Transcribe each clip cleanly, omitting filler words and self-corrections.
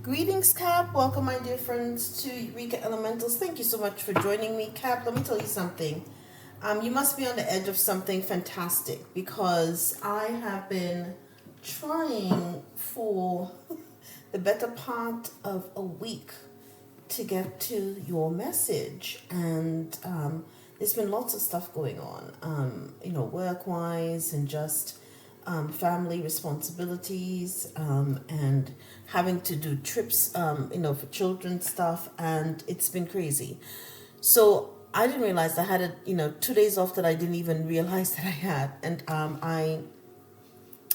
Greetings, Cap. Welcome, my dear friends, to Eureka Elementals. Thank you so much for joining me, Cap. Let me tell you something. You must be on the edge of something fantastic because I have been trying for the better part of a week to get to your message, and there's been lots of stuff going on, work-wise and just family responsibilities, and having to do trips, for children's stuff, and it's been crazy. So I didn't realize I had 2 days off that I didn't even realize that I had, and I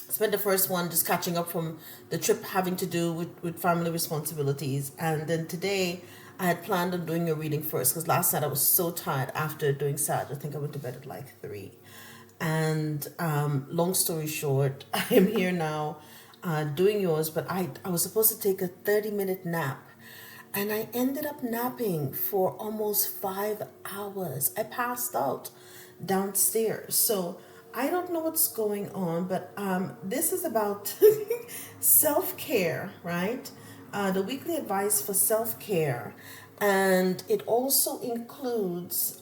spent the first one just catching up from the trip having to do with family responsibilities, and then today I had planned on doing a reading first because last night I was so tired after doing Saturday. I think I went to bed at like 3. And long story short, I am here now doing yours, but I was supposed to take a 30-minute nap. And I ended up napping for almost 5 hours. I passed out downstairs. So I don't know what's going on, but this is about self-care, right? The weekly advice for self-care. And it also includes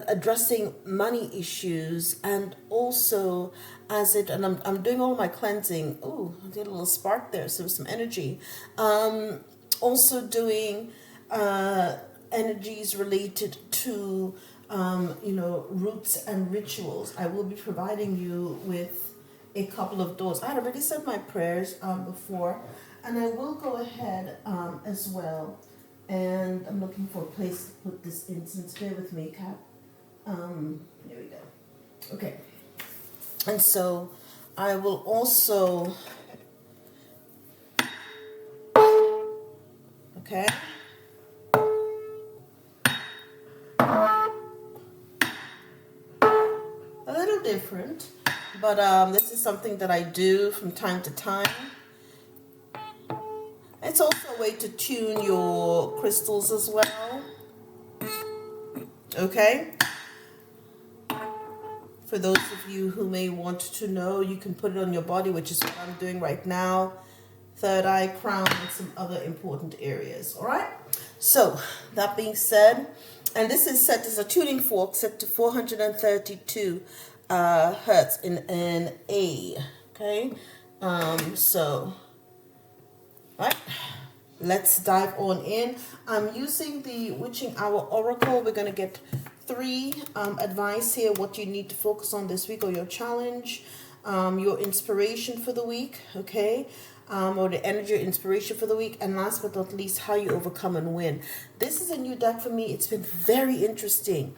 addressing money issues, and also and I'm doing all my cleansing. Oh, I did a little spark there, so some energy. Also doing energies related to roots and rituals. I will be providing you with a couple of those. I had already said my prayers before, and I will go ahead as well. And I'm looking for a place to put this incense. Bear with me, Cap. Here we go. Okay. And so I will also, okay. A little different, but this is something that I do from time to time. It's also a way to tune your crystals as well. Okay? For those of you who may want to know, you can put it on your body, which is what I'm doing right now. Third eye, crown, and some other important areas. All right? So, that being said, and this is set as a tuning fork set to 432 hertz in A. Okay? Right, let's dive on in. I'm using the Witching Hour Oracle. We're going to get 3 advice here, what you need to focus on this week, or your challenge, your inspiration for the week, okay, or the energy or inspiration for the week, and last but not least, how you overcome and win. This is a new deck for me. It's been very interesting.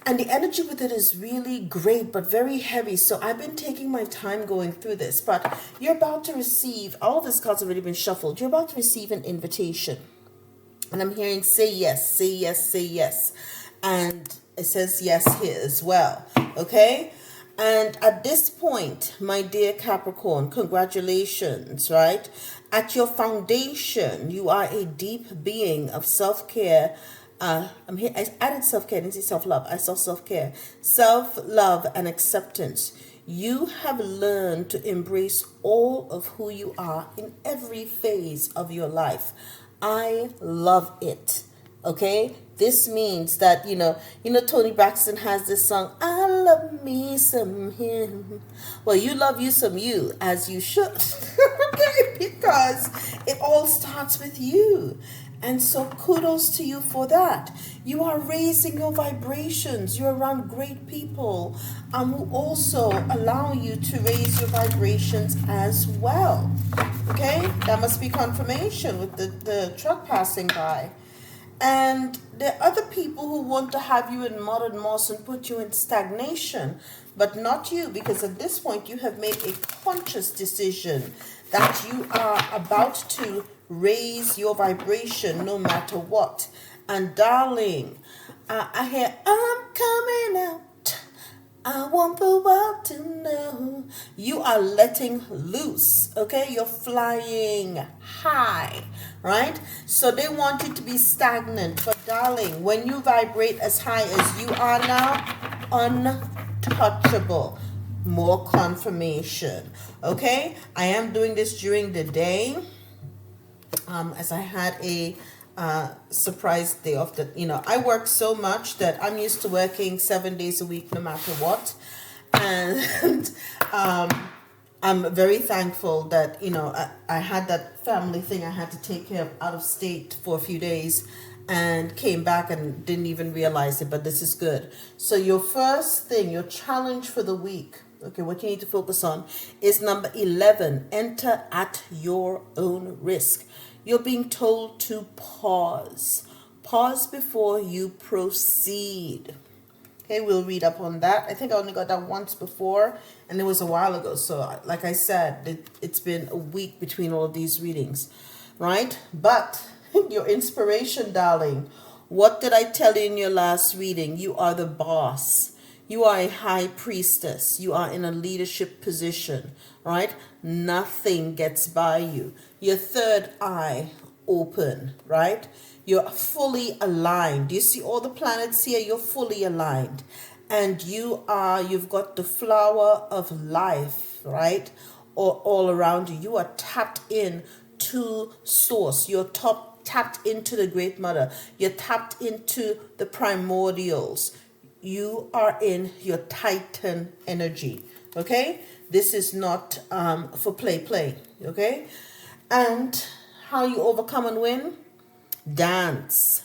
And the energy with it is really great, but very heavy. So I've been taking my time going through this. But you're about to receive, all this cards have already been shuffled. You're about to receive an invitation. And I'm hearing say yes, say yes, say yes. And it says yes here as well. Okay? And at this point, my dear Capricorn, congratulations, right? At your foundation, you are a deep being of self-care. I'm here. I added self-care. I didn't say self-love. I saw self-care, self-love, and acceptance. You have learned to embrace all of who you are in every phase of your life. I love it. Okay, this means that Tony Braxton has this song, I love me some him. Well, you love you some you, as you should. Okay, because it all starts with you. And so kudos to you for that. You are raising your vibrations. You're around great people who also allow you to raise your vibrations as well. Okay? That must be confirmation with the truck passing by. And there are other people who want to have you in mud and moss and put you in stagnation, but not you, because at this point you have made a conscious decision that you are about to raise your vibration no matter what. And darling, I hear I'm coming out. I want the world to know you are letting loose, okay? You're flying high, right? So they want you to be stagnant. But darling, when you vibrate as high as you are now, untouchable. more confirmation. Okay, I am doing this during the day, as I had a surprise day off. That, I work so much that I'm used to working 7 days a week no matter what. And I'm very thankful that, I had that family thing I had to take care of out of state for a few days, and came back and didn't even realize it, but this is good. So your first thing, your challenge for the week, okay, what you need to focus on is number 11, enter at your own risk. You're being told to pause. Pause before you proceed. Okay, we'll read up on that. I think I only got that once before, and it was a while ago. So, like I said, it's been a week between all of these readings, right? But your inspiration, darling. What did I tell you in your last reading? You are the boss. You are a high priestess. You are in a leadership position, right? Nothing gets by you. Your third eye open, right? You're fully aligned. Do you see all the planets here? You're fully aligned. And you've got the flower of life, right? All around you. You are tapped in to source. You're tapped into the Great Mother. You're tapped into the primordials. You are in your Titan energy. Okay? This is not for play. Okay? And how you overcome and win? Dance.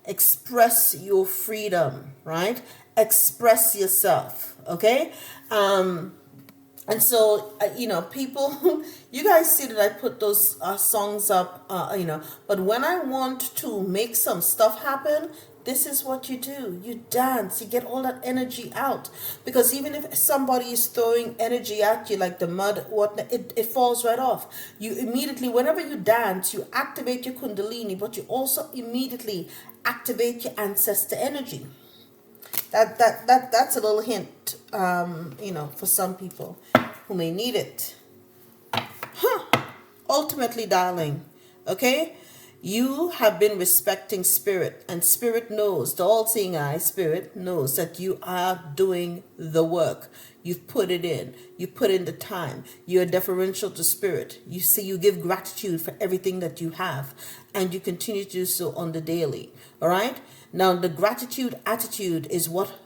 Express your freedom, right? Express yourself, okay? And so, people, you guys see that I put those songs up, but when I want to make some stuff happen, this is what you do. You dance, you get all that energy out. Because even if somebody is throwing energy at you, like the mud, it falls right off. You immediately, whenever you dance, you activate your Kundalini, but you also immediately activate your ancestor energy. That's a little hint, for some people who may need it. Ultimately, darling, okay? You have been respecting spirit, and spirit knows, the all-seeing eye, spirit knows that you are doing the work. You've put it in. You put in the time. You're deferential to spirit. You give gratitude for everything that you have, and you continue to do so on the daily. All right? Now, the gratitude attitude is what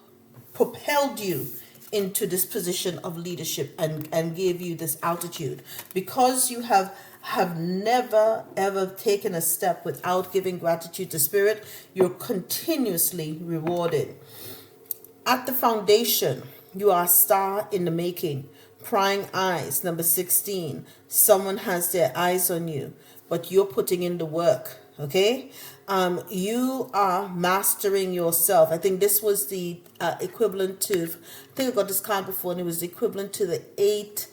propelled you into this position of leadership and gave you this altitude, because you have never ever taken a step without giving gratitude to spirit. You're continuously rewarded. At the foundation, you are a star in the making. Prying eyes, number 16. Someone has their eyes on you, but you're putting in the work. Okay, you are mastering yourself. I think this was the equivalent to, I think I got this card before, and it was the equivalent to the 8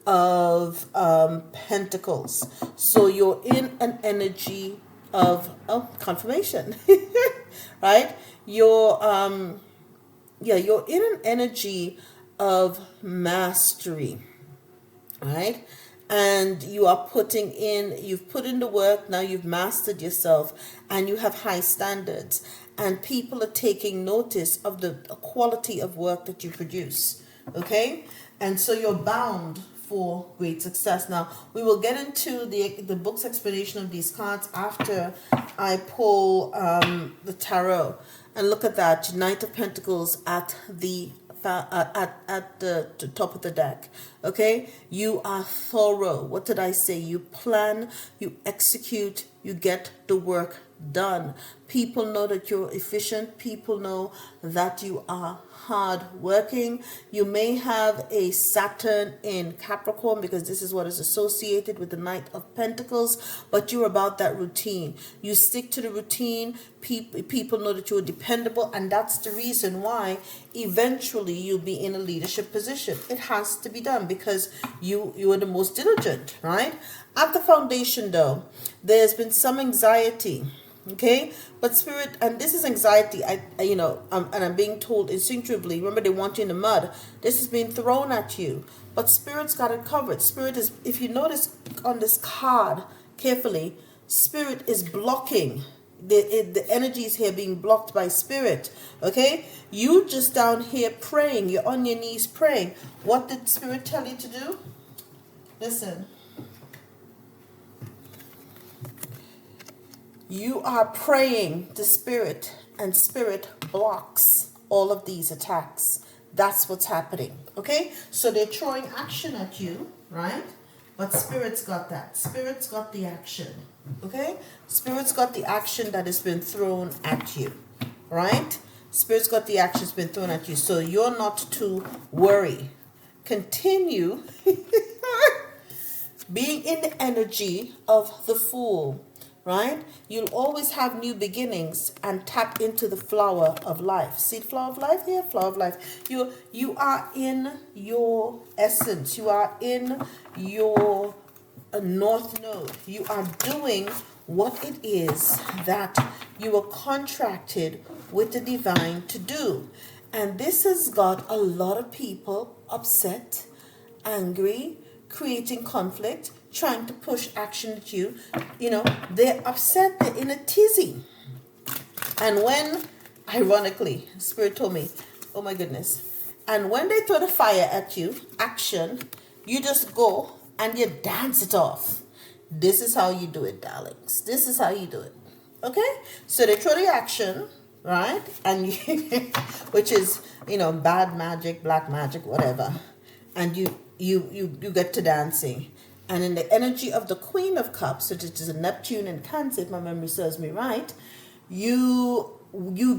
of Pentacles. So you're in an energy of confirmation, right? You're in an energy of mastery, right? And you've put in the work. Now you've mastered yourself, and you have high standards, and people are taking notice of the quality of work that you produce. Okay, and so you're bound for great success. Now we will get into the book's explanation of these cards after I pull the tarot. And look at that, Knight of Pentacles at the top of the deck. Okay, you are thorough. What did I say? You plan, you execute, you get the work done. People know that you're efficient. People know that you are hard working. You may have a Saturn in Capricorn, because this is what is associated with the Knight of Pentacles, but you're about that routine. You stick to the routine. People know that you're dependable, and that's the reason why eventually you'll be in a leadership position. It has to be done because you are the most diligent, right? At the foundation, though, there's been some anxiety. Okay, but spirit, and this is anxiety, and I'm being told instinctively, remember, they want you in the mud. This is being thrown at you, but spirit's got it covered. Spirit is, if you notice on this card carefully, spirit is blocking the energy is here being blocked by spirit. Okay, you just down here praying, you're on your knees praying. What did spirit tell you to do? Listen, you are praying to spirit, and spirit blocks all of these attacks. That's what's happening. Okay, so they're throwing action at you, right? But spirit's got that. Spirit's got the action. Okay, spirit's got the action that has been thrown at you, right? Spirit's got the action that's been thrown at you, so you're not to worry. Continue being in the energy of the Fool, right? You'll always have new beginnings and tap into the flower of life. See the flower of life here? Flower of life. You are in your essence. You are in your north node. You are doing what it is that you were contracted with the divine to do. And this has got a lot of people upset, angry, creating conflict, trying to push action at you. You know, they're upset, they're in a tizzy. And when, ironically, Spirit told me, oh my goodness, and when they throw the fire at you, action, you just go and you dance it off. This is how you do it, darlings. This is how you do it. Okay? So they throw the action, right? And you, which is, you know, bad magic, black magic, whatever. And you get to dancing. And in the energy of the Queen of Cups, which is a Neptune and Cancer, if my memory serves me right, you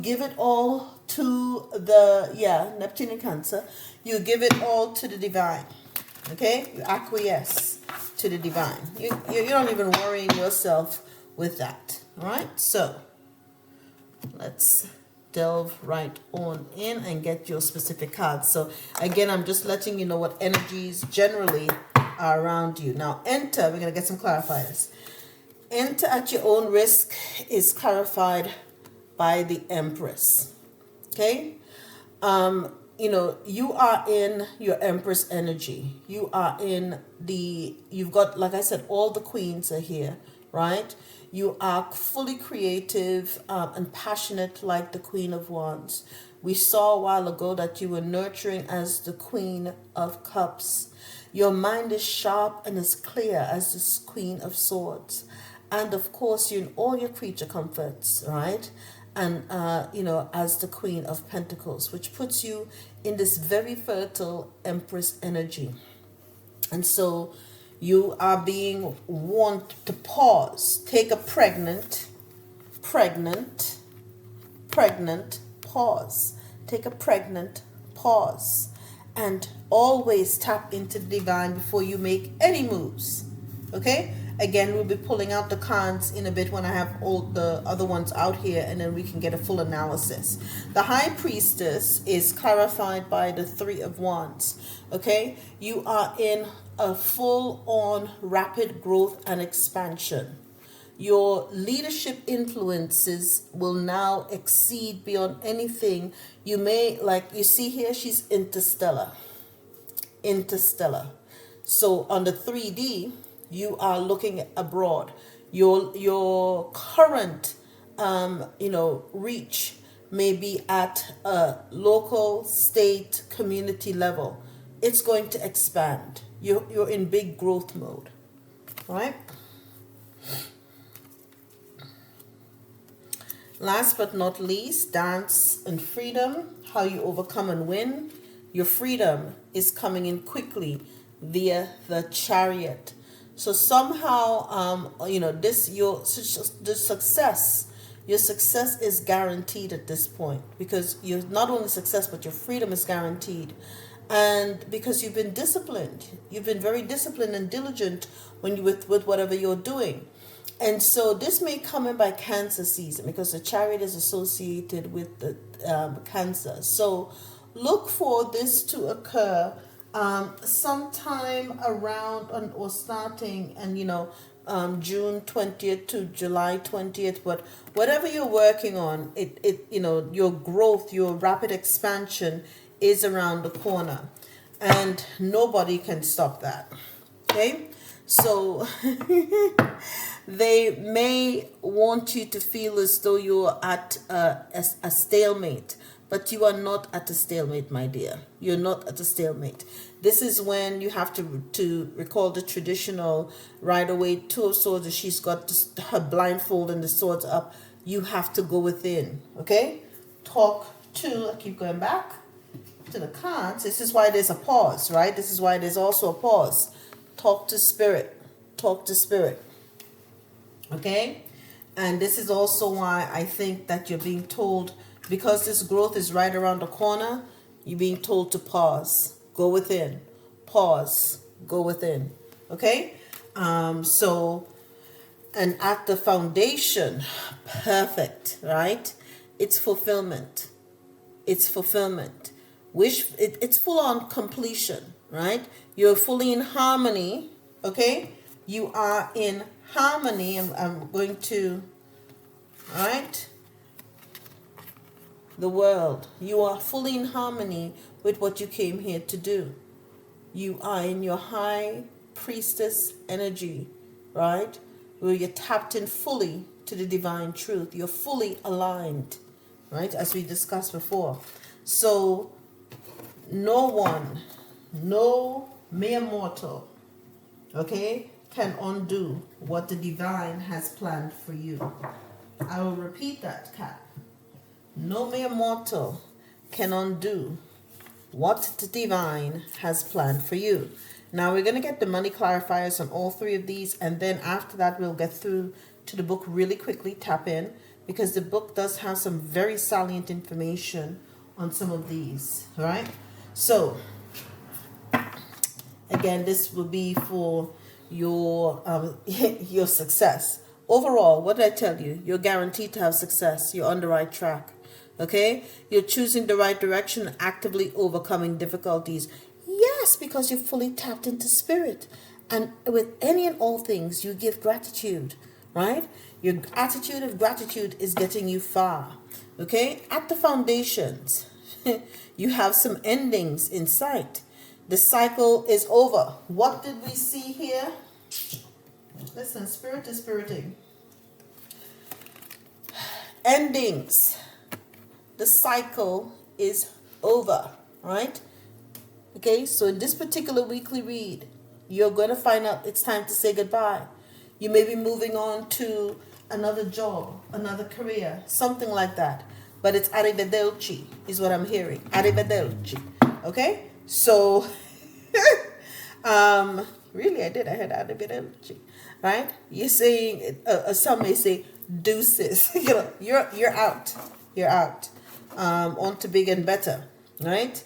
give it all to the, Neptune and Cancer. You give it all to the divine. Okay? You acquiesce to the divine. You're not even worrying yourself with that. All right? So, let's delve right on in and get your specific cards. So again, I'm just letting you know what energies generally are around you. Now enter, we're going to get some clarifiers. Enter at your own risk is clarified by the Empress. Okay? You know, you are in your Empress energy. You are in you've got, like I said, all the queens are here, right? You are fully creative and passionate like the Queen of Wands. We saw a while ago that you were nurturing as the Queen of Cups. Your mind is sharp and as clear as this Queen of Swords. And of course, you're in all your creature comforts, right? And, you know, as the Queen of Pentacles, which puts you in this very fertile Empress energy. And so you are being warned to pause. Take a pregnant pause. Take a pregnant pause. And always tap into the divine before you make any moves. Okay? Again, we'll be pulling out the cards in a bit when I have all the other ones out here, and then we can get a full analysis. The High Priestess is clarified by the Three of Wands. Okay? You are in a full-on rapid growth and expansion. Your leadership influences will now exceed beyond anything you may, like you see here, she's interstellar. So on the 3D, you are looking abroad. Your current, reach may be at a local, state, community level. It's going to expand. You're in big growth mode, right? Last but not least, dance and freedom, how you overcome and win. Your freedom is coming in quickly via the Chariot. So somehow, the success, your success is guaranteed at this point, because you're not only success, but your freedom is guaranteed. And because you've been disciplined, you've been very disciplined and diligent with whatever you're doing. And so this may come in by Cancer season, because the Chariot is associated with the Cancer. So look for this to occur sometime around or starting and June 20th to July 20th. But whatever you're working on, your growth, your rapid expansion is around the corner, and nobody can stop that. Okay, so They may want you to feel as though you're at a stalemate, but you are not at a stalemate, my dear. You're not at a stalemate. This is when you have to recall the traditional Rider Waite Two of Swords, and she's got her blindfold and the swords up. You have to go within, okay? Talk to, I keep going back to the cards. This is why there's a pause, right? This is why there's also a pause. Talk to spirit. Talk to spirit. Okay? And this is also why I think that you're being told, because this growth is right around the corner, you're being told to pause. Go within. Pause. Go within. Okay? And at the foundation, perfect, right? It's fulfillment. It's fulfillment. It's full on completion, right? You're fully in harmony, okay? You are in harmony. I'm going to, all right? The world. You are fully in harmony with what you came here to do. You are in your high priestess energy, right? Where you're tapped in fully to the divine truth. You're fully aligned, right? As we discussed before. So no one, no mere mortal, okay, can undo what the divine has planned for you. I will repeat that, Kat. No mere mortal can undo what the divine has planned for you. Now we're going to get the money clarifiers on all three of these, and then after that we'll get through to the book really quickly, tap in, because the book does have some very salient information on some of these, all right? So, again, this will be for your your success. Overall, what did I tell you? You're guaranteed to have success. You're on the right track. Okay? You're choosing the right direction, actively overcoming difficulties. Yes, because you're fully tapped into spirit. And with any and all things, you give gratitude, right? Your attitude of gratitude is getting you far. Okay? At the foundations, you have some endings in sight. The cycle is over. What did we see here? Listen, spirit is spiriting. Endings. The cycle is over, right? Okay, so in this particular weekly read, you're going to find out it's time to say goodbye. You may be moving on to another job, another career, something like that. But it's arrivederci is what I'm hearing. Arrivederci. Okay? So, really, I heard arrivederci. Right? You're saying, some may say deuces. You're out. You're out. On to big and better. Right?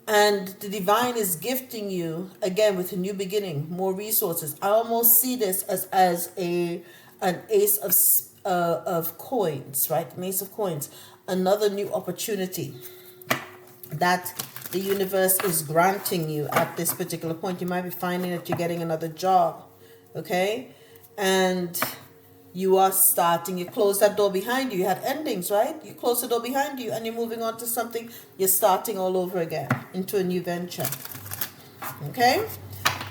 And the divine is gifting you, again, with a new beginning, more resources. I almost see this as an ace of coins, right? An ace of coins. Another new opportunity that the universe is granting you at this particular point. You might be finding that you're getting another job, okay? And you are starting, you close that door behind you. You had endings, right? You close the door behind you and you're moving on to something. You're starting all over again into a new venture, okay?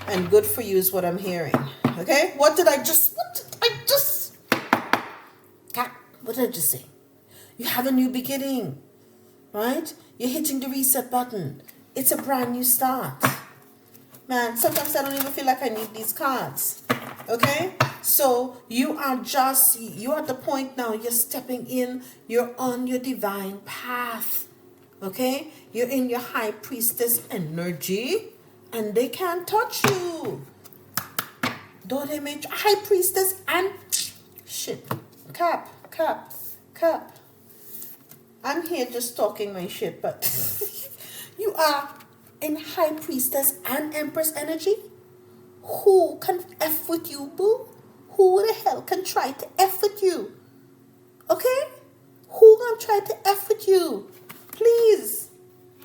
And good for you is what I'm hearing, okay? What did I just say? You have a new beginning, right? You're hitting the reset button. It's a brand new start. Man, sometimes I don't even feel like I need these cards. Okay? So you are at the point now, you're stepping in, you're on your divine path. Okay? You're in your high priestess energy, and they can't touch you. Though they may high priestess and shit. Cap. I'm here just talking my shit, but you are in high priestess and empress energy. Who can F with you, boo? Who the hell can try to F with you? Okay? Who gonna try to F with you? Please.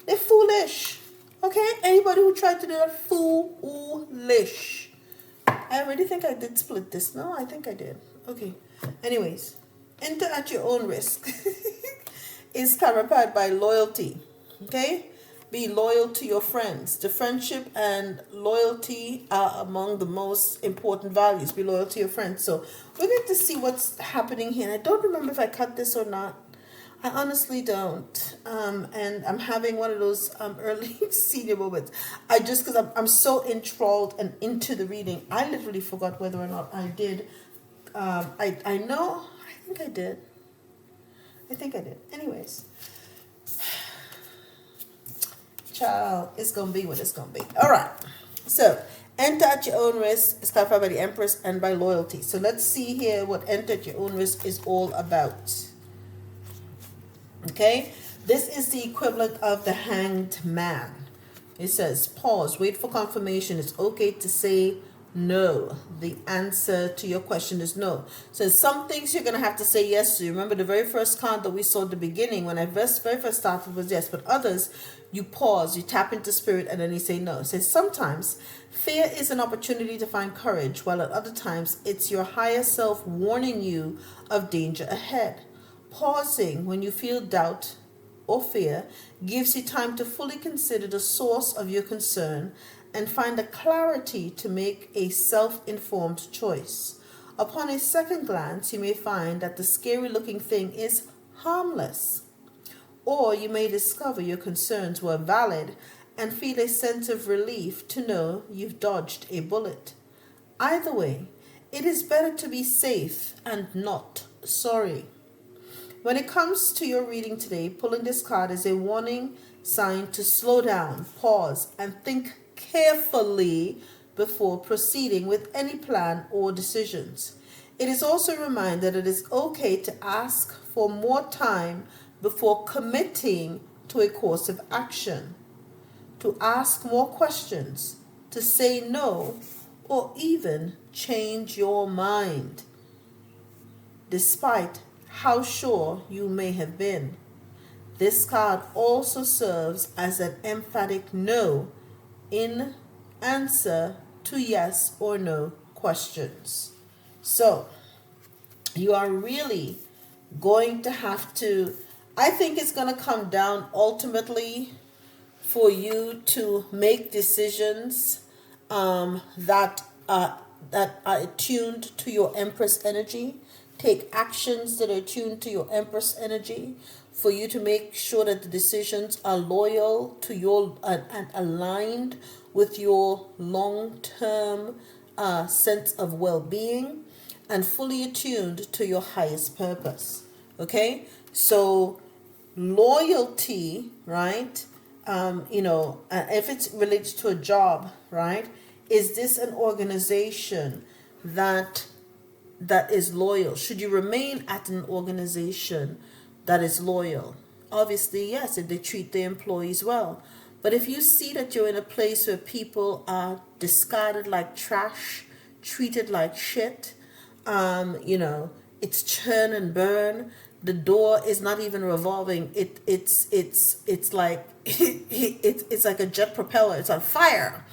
They're foolish. Okay? Anybody who tried to do that, foolish. I already think I did split this. No, I think I did. Okay. Anyways, enter at your own risk. Is clarified by loyalty. Okay? Be loyal to your friends. The friendship and loyalty are among the most important values. Be loyal to your friends. So we're going to see what's happening here. And I don't remember if I cut this or not. I honestly don't. And I'm having one of those early senior moments. Because I'm so enthralled and into the reading, I literally forgot whether or not I did. I know, I think I did. Anyways, child, it's going to be what it's going to be. All right. So, enter at your own risk is clarified by the Empress and by loyalty. So let's see here what enter at your own risk is all about. Okay, this is the equivalent of the Hanged Man. It says, pause, wait for confirmation. It's okay to say no. The answer to your question is no. So some things you're going to have to say yes to. Remember the very first card that we saw at the beginning when I very first started was yes, but others, you pause, you tap into spirit, and then you say no. So sometimes fear is an opportunity to find courage, while at other times it's your higher self warning you of danger ahead. Pausing when you feel doubt or fear gives you time to fully consider the source of your concern and find the clarity to make a self-informed choice. Upon a second glance, you may find that the scary-looking thing is harmless, or you may discover your concerns were valid and feel a sense of relief to know you've dodged a bullet. Either way, it is better to be safe and not sorry. When it comes to your reading today, pulling this card is a warning sign to slow down, pause, and think carefully before proceeding with any plan or decisions. It is also a reminder that it is okay to ask for more time before committing to a course of action, to ask more questions, to say no, or even change your mind, despite how sure you may have been. This card also serves as an emphatic no in answer to yes or no questions. So you are really going to have to, I think it's going to come down ultimately for you to make decisions that are attuned to your Empress energy. Take actions that are tuned to your Empress energy for you to make sure that the decisions are loyal to your and aligned with your long-term sense of well-being and fully attuned to your highest purpose. Okay? So loyalty, right? If it's related to a job, right? Is this an organization that is loyal? Should you remain at an organization that is loyal? Obviously, yes, if they treat their employees well. But if you see that you're in a place where people are discarded like trash, treated like shit, it's churn and burn. The door is not even revolving. It's like it's like a jet propeller. It's on fire.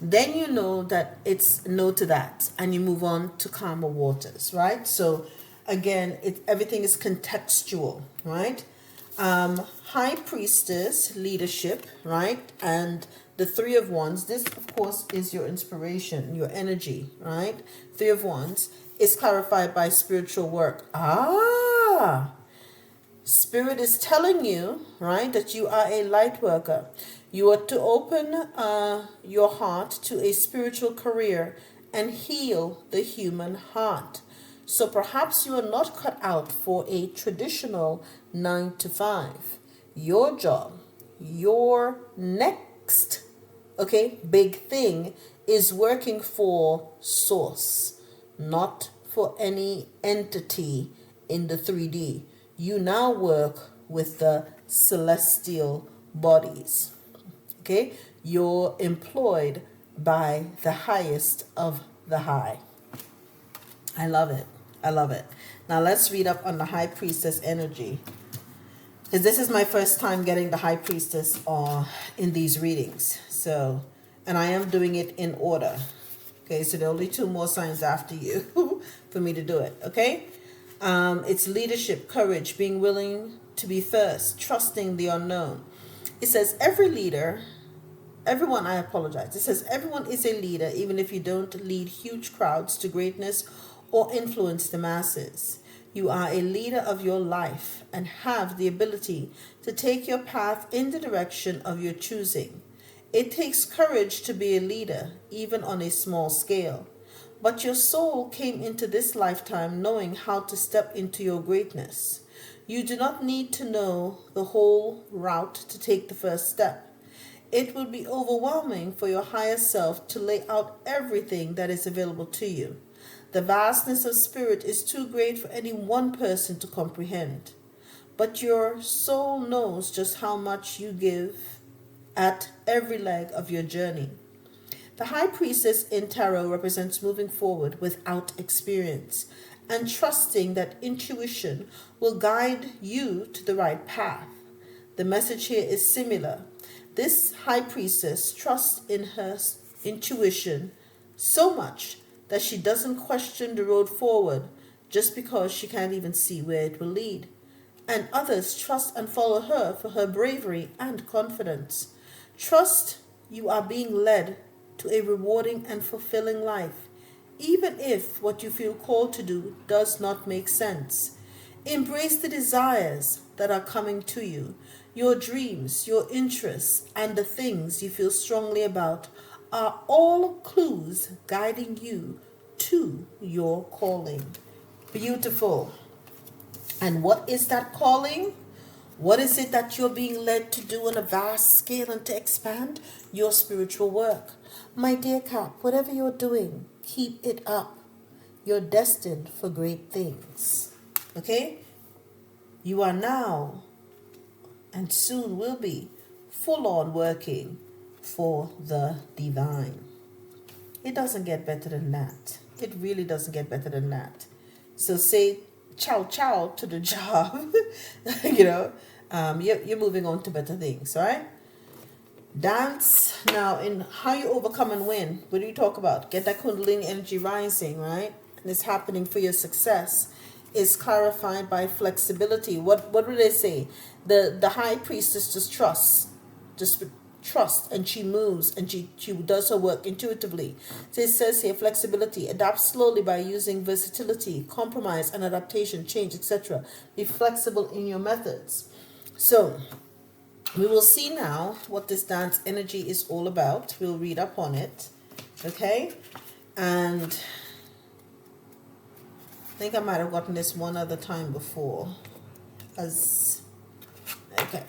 Then you know that it's no to that, and you move on to calmer waters, right? So again, everything is contextual, right? High Priestess, leadership, right? And the Three of Wands, this of course is your inspiration, your energy, right? Three of Wands is clarified by spiritual work. Spirit is telling you, right, that you are a light worker. You are to open your heart to a spiritual career and heal the human heart. So perhaps you are not cut out for a traditional 9 to 5. Your job, your next, big thing is working for Source, not for any entity in the 3D. You now work with the celestial bodies. Okay, you're employed by the highest of the high. I love it. I love it. Now let's read up on the High Priestess energy, because this is my first time getting the High Priestess in these readings. So, and I am doing it in order. Okay, so there are only 2 more signs after you for me to do it. Okay, it's leadership, courage, being willing to be first, trusting the unknown. It says everyone, I apologize. It says everyone is a leader, even if you don't lead huge crowds to greatness or influence the masses. You are a leader of your life and have the ability to take your path in the direction of your choosing. It takes courage to be a leader, even on a small scale. But your soul came into this lifetime knowing how to step into your greatness. You do not need to know the whole route to take the first step. It would be overwhelming for your higher self to lay out everything that is available to you. The vastness of spirit is too great for any one person to comprehend. But your soul knows just how much you give at every leg of your journey. The high priestess in tarot represents moving forward without experience and trusting that intuition will guide you to the right path. The message here is similar. This high priestess trusts in her intuition so much that she doesn't question the road forward just because she can't even see where it will lead. And others trust and follow her for her bravery and confidence. Trust you are being led to a rewarding and fulfilling life, even if what you feel called to do does not make sense. Embrace the desires that are coming to you. Your dreams, your interests, and the things you feel strongly about are all clues guiding you to your calling. Beautiful. And what is that calling? What is it that you're being led to do on a vast scale and to expand? Your spiritual work. My dear Cap, whatever you're doing, keep it up. You're destined for great things. Okay? You are now and soon will be full on working for the divine. It doesn't get better than that. It really doesn't get better than that. So say ciao ciao to the job. You're moving on to better things, all right? Dance now in how you overcome and win. What do you talk about? Get that Kundalini energy rising, right? And it's happening for your success. Is clarified by flexibility. What do they say? The high priestess just trust, and she moves and she does her work intuitively. So it says here flexibility. Adapt slowly by using versatility, compromise and adaptation, change, etc. Be flexible in your methods. So we will see now what this dance energy is all about. We'll read up on it. Okay? And I think I might have gotten this one other time before. Okay.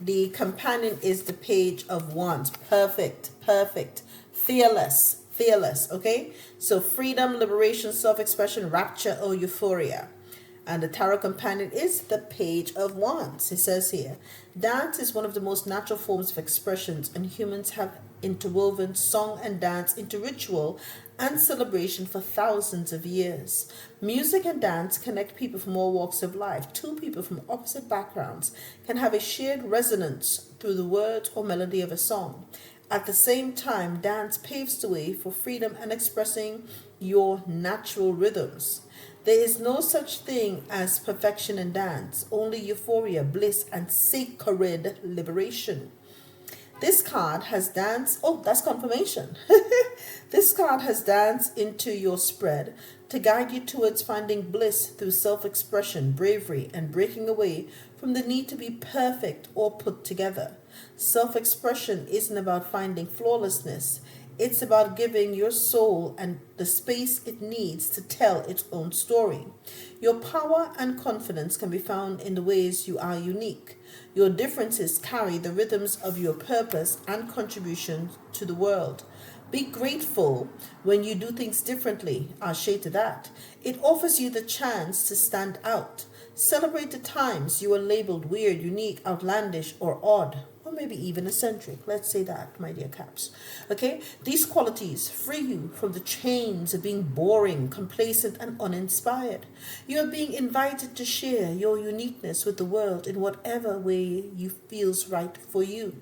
The companion is the Page of Wands. Perfect. Fearless. Okay? So freedom, liberation, self-expression, rapture, or euphoria. And the tarot companion is the Page of Wands. It says here, dance is one of the most natural forms of expressions, and humans have interwoven song and dance into ritual and celebration for thousands of years. Music and dance connect people from all walks of life. Two people from opposite backgrounds can have a shared resonance through the words or melody of a song. At the same time, dance paves the way for freedom and expressing your natural rhythms. There is no such thing as perfection in dance, only euphoria, bliss, and sacred liberation. This card has dance. Oh, that's confirmation. This card has dance into your spread to guide you towards finding bliss through self-expression, bravery, and breaking away from the need to be perfect or put together. Self-expression isn't about finding flawlessness. It's about giving your soul and the space it needs to tell its own story. Your power and confidence can be found in the ways you are unique. Your differences carry the rhythms of your purpose and contribution to the world. Be grateful when you do things differently. I'll share to that. It offers you the chance to stand out. Celebrate the times you are labeled weird, unique, outlandish, or odd, or maybe even eccentric. Let's say that, my dear Caps. Okay? These qualities free you from the chains of being boring, complacent, and uninspired. You are being invited to share your uniqueness with the world in whatever way you feels right for you.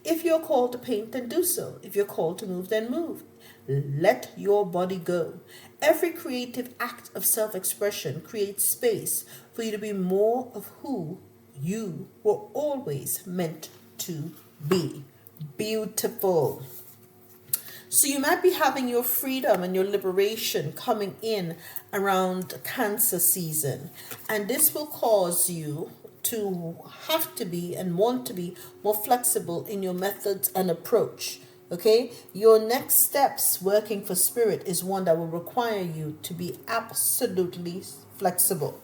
If you're called to paint, then do so. If you're called to move, then move. Let your body go. Every creative act of self-expression creates space for you to be more of who you were always meant to be. Beautiful. So you might be having your freedom and your liberation coming in around Cancer season. And this will cause you to have to be and want to be more flexible in your methods and approach. Okay? Your next steps working for spirit is one that will require you to be absolutely flexible.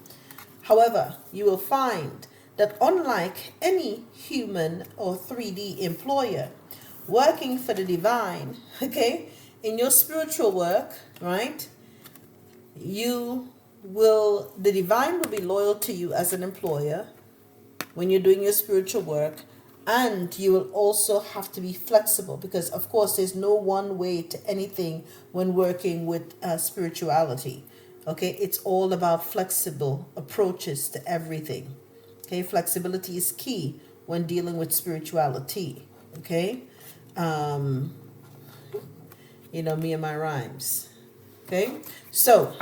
However, you will find that unlike any human or 3D employer, working for the divine, okay, in your spiritual work, right, the divine will be loyal to you as an employer when you're doing your spiritual work, and you will also have to be flexible because, of course, there's no one way to anything when working with spirituality. Okay, it's all about flexible approaches to everything. Okay, flexibility is key when dealing with spirituality. Okay, me and my rhymes. Okay, so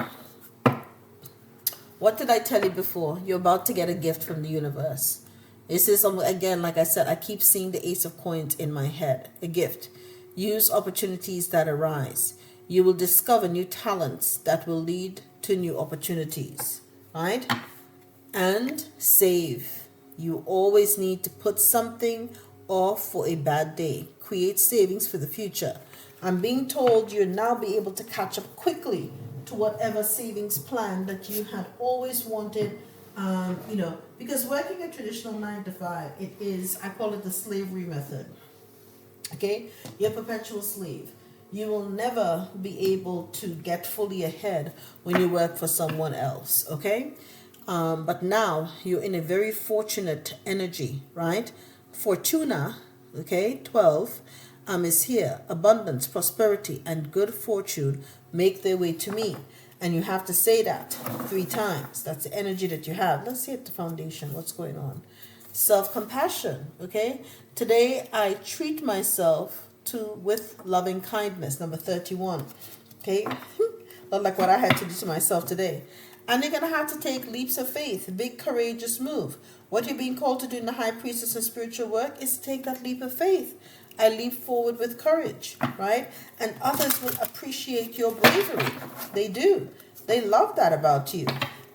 what did I tell you before? You're about to get a gift from the universe. This is, again, like I said, I keep seeing the Ace of Coins in my head. A gift. Use opportunities that arise. You will discover new talents that will lead to new opportunities. Right? And save. You always need to put something off for a bad day. Create savings for the future. I'm being told you'll now be able to catch up quickly to whatever savings plan that you had always wanted. Because working a traditional 9 to 5, it is, I call it the slavery method. Okay? You're a perpetual slave. You will never be able to get fully ahead when you work for someone else. Okay? But now you're in a very fortunate energy, right? Fortuna, okay, 12, is here. Abundance, prosperity, and good fortune make their way to me. And you have to say that 3 times. That's the energy that you have. Let's see at the foundation. What's going on? Self-compassion. Okay. Today I treat myself with loving kindness. Number 31. Okay. Not like what I had to do to myself today. And you're going to have to take leaps of faith. Big courageous move. What you're being called to do in the high priestess and spiritual work is to take that leap of faith. I leap forward with courage, right? And others will appreciate your bravery. They do. They love that about you.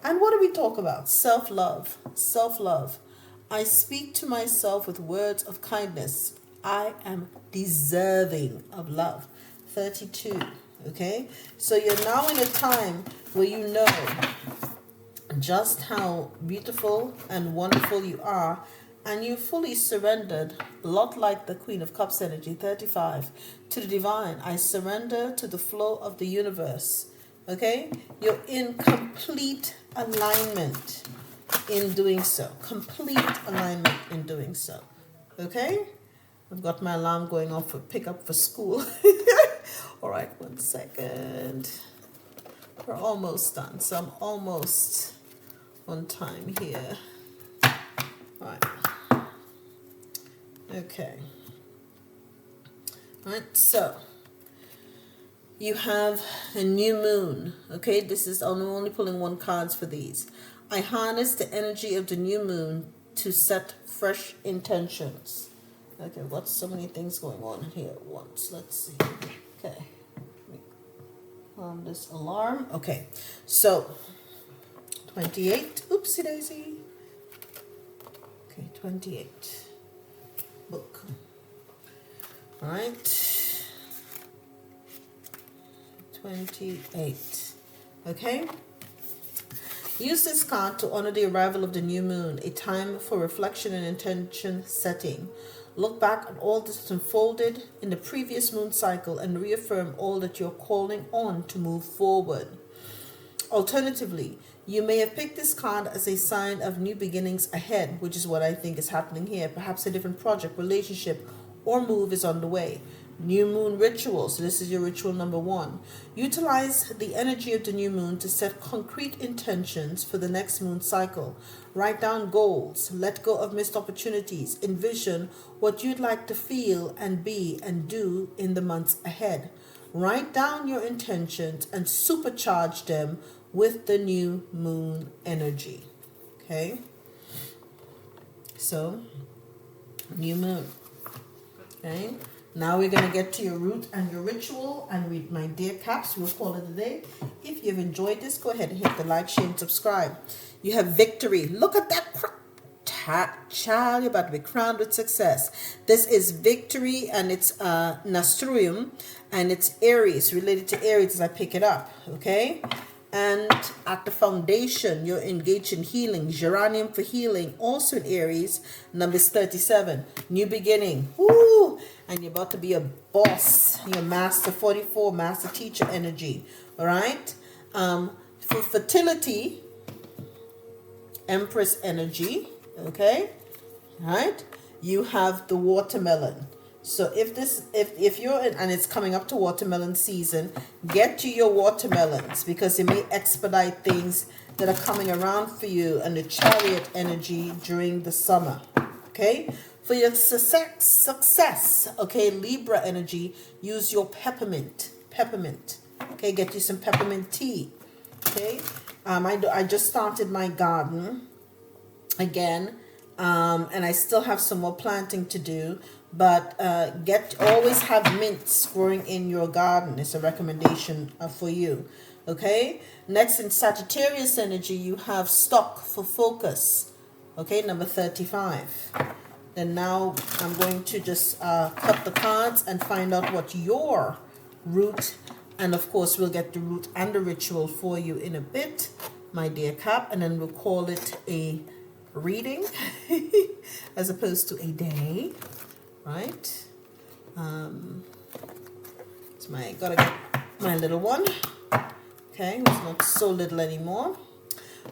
And what do we talk about? Self-love. Self-love. I speak to myself with words of kindness. I am deserving of love. 32. Okay? So you're now in a time where you know just how beautiful and wonderful you are. And you fully surrendered, a lot like the Queen of Cups energy, 35, to the divine. I surrender to the flow of the universe. Okay? You're in complete alignment in doing so. Complete alignment in doing so. Okay? I've got my alarm going off for pick up for school. All right, 1 second. We're almost done. So I'm almost on time here. All right. Okay. All right, so you have a new moon. Okay, I'm only pulling 1 cards for these. I harness the energy of the new moon to set fresh intentions. Okay, what's so many things going on here at once? Let's see. Okay. This alarm. Okay, so 28. Oopsie daisy. Okay, 28. Book. All right. 28. Okay. Use this card to honor the arrival of the new moon, a time for reflection and intention setting. Look back at all that's unfolded in the previous moon cycle and reaffirm all that you're calling on to move forward. Alternatively, you may have picked this card as a sign of new beginnings ahead, which is what I think is happening here. Perhaps a different project, relationship, or move is on the way. New moon rituals. So this is your ritual number 1. Utilize the energy of the new moon to set concrete intentions for the next moon cycle. Write down goals. Let go of missed opportunities. Envision what you'd like to feel and be and do in the months ahead. Write down your intentions and supercharge them with the new moon energy. Okay? So, New moon. Okay. Now we're going to get to your root and your ritual. And with my dear Caps, we'll call it a day. If you've enjoyed this, go ahead and hit the like, share, and subscribe. You have victory. Look at that child. You're about to be crowned with success. This is victory, and it's Nastruium, and it's Aries, related to Aries as I pick it up. Okay. And at the foundation, you're engaged in healing. Geranium for healing, also in Aries. Numbers 37. New beginning. Woo! And you're about to be a boss. You're master 44, master teacher energy. All right? For fertility, Empress energy. Okay? All right? You have the watermelon. So if you're in, and it's coming up to watermelon season, get to your watermelons, because it may expedite things that are coming around for you, and the chariot energy during the summer. Okay, for your success, okay, Libra energy, use your peppermint. Okay, get you some peppermint tea. Okay, I just started my garden again, and I still have some more planting to do. But always have mints growing in your garden. It's a recommendation for you. Okay. Next, in Sagittarius energy, you have stock for focus. Okay, number 35. And now I'm going to just cut the cards and find out what your root, and of course we'll get the root and the ritual for you in a bit, my dear Cap, and then we'll call it a reading as opposed to a day. Right, gotta get my little one. Okay, it's not so little anymore.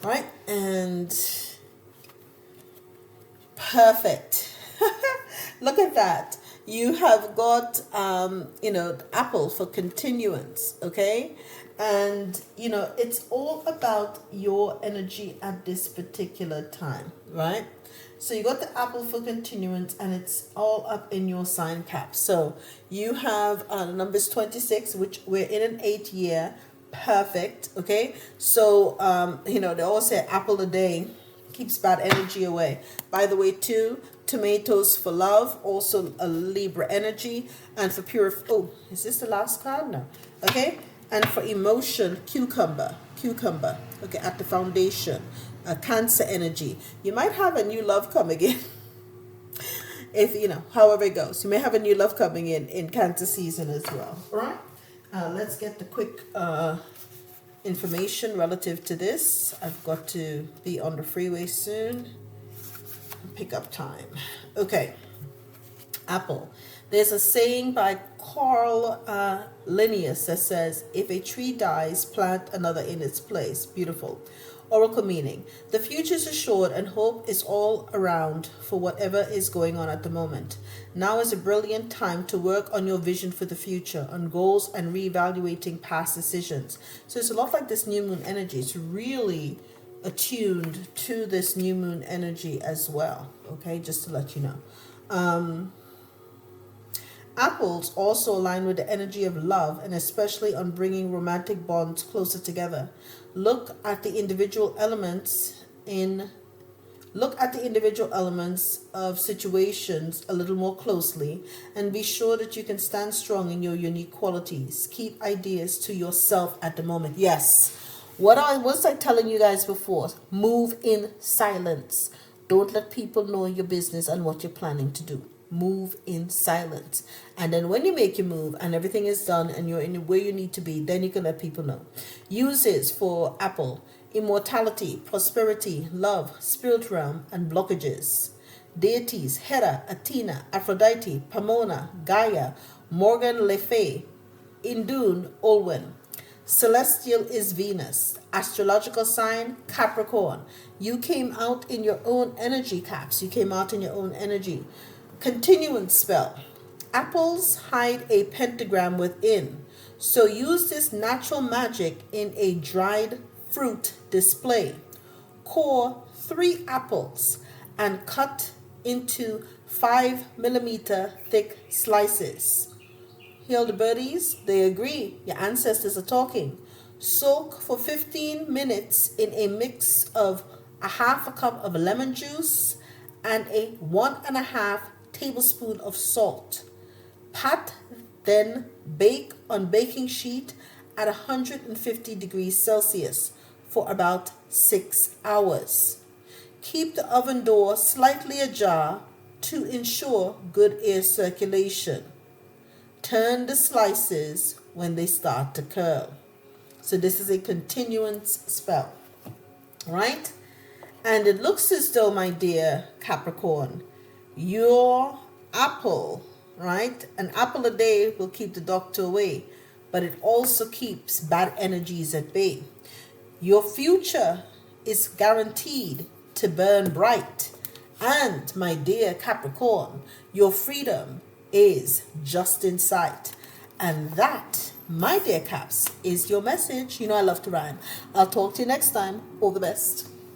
Right, and perfect. Look at that. You have got apple for continuance. Okay, and it's all about your energy at this particular time, right? So you got the apple for continuance, and it's all up in your sign, Cap. So you have numbers 26, which we're in an 8th year. Perfect. Okay. So, they all say apple a day keeps bad energy away. By the way, too, tomatoes for love, also a Libra energy, and for is this the last card? No. Okay. And for emotion, cucumber. Okay. At the foundation. Cancer energy. You might have a new love coming in. If however it goes, you may have a new love coming in Cancer season as well. All right. Let's get the quick information relative to this. I've got to be on the freeway soon. Pick up time. Okay. Apple. There's a saying by Carl Linnaeus that says, "If a tree dies, plant another in its place." Beautiful. Oracle meaning: the future is assured and hope is all around for whatever is going on at the moment. Now is a brilliant time to work on your vision for the future, on goals and reevaluating past decisions. So it's a lot like this new moon energy. It's really attuned to this new moon energy as well. Okay, just to let you know. Apples also align with the energy of love, and especially on bringing romantic bonds closer together. Look at the individual elements of situations a little more closely, and be sure that you can stand strong in your unique qualities. Keep ideas to yourself at the moment. Yes. What was I telling you guys before? Move in silence. Don't let people know your business and what you're planning to do. Move in silence. And then when you make your move and everything is done and you're in where you need to be, then you can let people know. Uses for apple: immortality, prosperity, love, spirit realm, and blockages. Deities: Hera, Athena, Aphrodite, Pomona, Gaia, Morgan Le Fay, Indun, Olwen. Celestial is Venus. Astrological sign: Capricorn. You came out in your own energy, Caps. You came out in your own energy. Continuance spell: apples hide a pentagram within, so use this natural magic in a dried fruit display. Core 3 apples and cut into 5mm thick slices. Heal the birdies, they agree, your ancestors are talking. Soak for 15 minutes in a mix of a half a cup of lemon juice and a 1.5 tablespoon of salt. Pat, then bake on baking sheet at 150 degrees Celsius for about 6 hours. Keep the oven door slightly ajar to ensure good air circulation. Turn the slices when they start to curl. So this is a continuance spell, right? And it looks as though, my dear Capricorn, your apple, right? An apple a day will keep the doctor away, but it also keeps bad energies at bay. Your future is guaranteed to burn bright. And, my dear Capricorn, your freedom is just in sight. And that, my dear Caps, is your message. You know I love to rhyme. I'll talk to you next time. All the best.